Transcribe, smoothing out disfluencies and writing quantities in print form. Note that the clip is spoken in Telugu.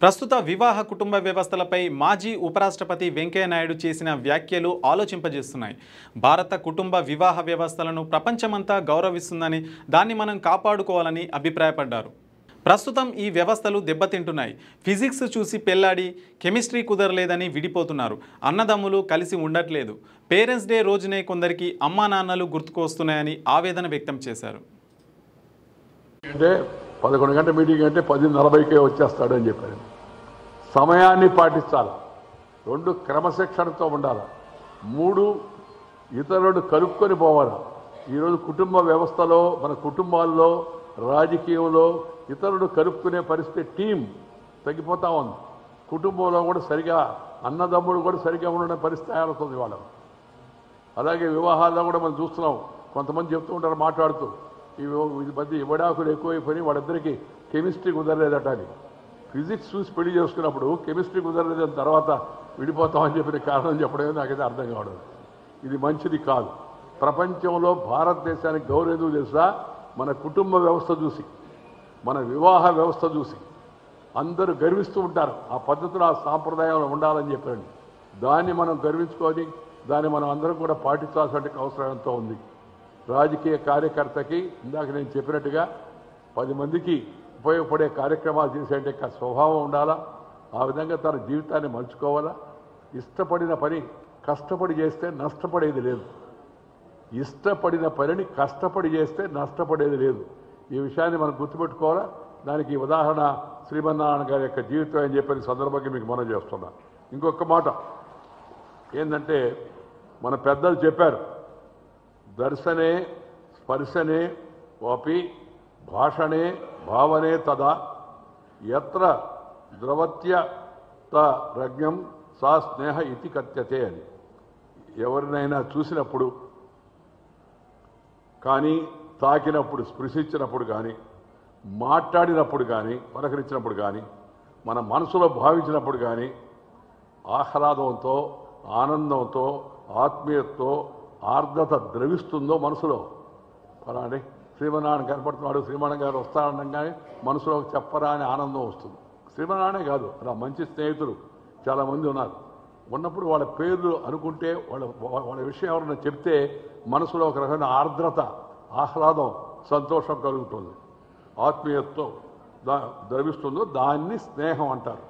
ప్రస్తుత వివాహ కుటుంబ వ్యవస్థలపై మాజీ ఉపరాష్ట్రపతి వెంకయ్య నాయుడు చేసిన వ్యాఖ్యలు ఆలోచింపజేస్తున్నాయి. భారత కుటుంబ వివాహ వ్యవస్థలను ప్రపంచమంతా గౌరవిస్తుందని, దాన్ని మనం కాపాడుకోవాలని అభిప్రాయపడ్డారు. ప్రస్తుతం ఈ వ్యవస్థలు దెబ్బతింటున్నాయి. ఫిజిక్స్ చూసి పెళ్లాడి కెమిస్ట్రీ కుదరలేదని విడిపోతున్నారు. అన్నదమ్ములు కలిసి ఉండట్లేదు. పేరెంట్స్ డే రోజునే కొందరికి అమ్మా నాన్నలు గుర్తుకొస్తున్నాయని ఆవేదన వ్యక్తం చేశారు. 11 గంటల మీటింగ్ అంటే 10:40కే వచ్చేస్తాడని చెప్పారు. సమయాన్ని పాటించాలి. 2 క్రమశిక్షణతో ఉండాలి. 3 ఇతరులను కలుపుకొని పోవాలి. ఈరోజు కుటుంబ వ్యవస్థలో, మన కుటుంబాల్లో, రాజకీయంలో ఇతరులను కలుపుకునే పరిస్థితి టీం తగ్గిపోతా ఉంది. కుటుంబంలో కూడా సరిగా అన్నదమ్ముడు కూడా సరిగా ఉండడం పరిస్థితి ఏర్పడుతుంది వాళ్ళ. అలాగే వివాహాల్లో కూడా మనం చూస్తున్నాం. కొంతమంది చెప్తూ ఉంటారు మాట్లాడుతూ, ఈ మధ్య ఇవ్వడాకులు ఎక్కువైపోయి వాళ్ళిద్దరికీ కెమిస్ట్రీ కుదరలేదట అని. ఫిజిక్స్ చూసి పెళ్లి చేసుకున్నప్పుడు కెమిస్ట్రీ కుదరలేదని తర్వాత విడిపోతామని చెప్పిన కారణం చెప్పడమే నాకైతే అర్థం కావడం. ఇది మంచిది కాదు. ప్రపంచంలో భారతదేశానికి గౌరవం ఎందుకు తెలుసా? మన కుటుంబ వ్యవస్థ చూసి, మన వివాహ వ్యవస్థ చూసి అందరూ గర్విస్తూ ఉంటారు. ఆ పద్ధతులు, ఆ సాంప్రదాయంలో ఉండాలని చెప్పండి. దాన్ని మనం గర్వించుకొని దాన్ని మనం అందరం కూడా పాటించాల్సిన అవసరం ఎంతో ఉంది. రాజకీయ కార్యకర్తకి ఇందాక నేను చెప్పినట్టుగా 10 మందికి ఉపయోగపడే కార్యక్రమాలు చేసేంటే స్వభావం ఉండాలా. ఆ విధంగా తన జీవితాన్ని మలుచుకోవాలా. ఇష్టపడిన పని కష్టపడి చేస్తే నష్టపడేది లేదు. ఇష్టపడిన పనిని కష్టపడి చేస్తే నష్టపడేది లేదు. ఈ విషయాన్ని మనం గుర్తుపెట్టుకోవాలా. దానికి ఉదాహరణ శ్రీమన్నారాయణ గారి యొక్క జీవితం అని చెప్పిన సందర్భంగా మీకు మనం చేస్తున్నా. ఇంకొక మాట ఏంటంటే, మన పెద్దలు చెప్పారు, దర్శనే స్పర్శనే వాపి భాషణే భావనే తదా యత్ర ద్రవత్యత రజ్ఞం సా స్నేహ ఇతి కథ్యతే అని. ఎవరినైనా చూసినప్పుడు కానీ, తాకినప్పుడు, స్పృశించినప్పుడు కానీ, మాట్లాడినప్పుడు కానీ, పలకరించినప్పుడు కానీ, మన మనసులో భావించినప్పుడు కానీ ఆహ్లాదంతో, ఆనందంతో, ఆత్మీయతతో ఆర్ద్రత ద్రవిస్తుందో మనసులో. అలాంటి శ్రీమన్నారాయణ కనపడుతున్నాడు, శ్రీమన్నారాయణ గారు వస్తాడనగానే మనసులో చెప్పరా అని ఆనందం వస్తుంది. శ్రీమన్నారాయణ కాదు, అలా మంచి స్నేహితులు చాలామంది ఉన్నారు. ఉన్నప్పుడు వాళ్ళ పేర్లు అనుకుంటే, వాళ్ళ విషయం ఎవరైనా చెప్తే మనసులో ఒక రకమైన ఆర్ద్రత, ఆహ్లాదం, సంతోషం కలుగుతుంది. ఆత్మీయతతో ద్రవిస్తుందో దాన్ని స్నేహం అంటారు.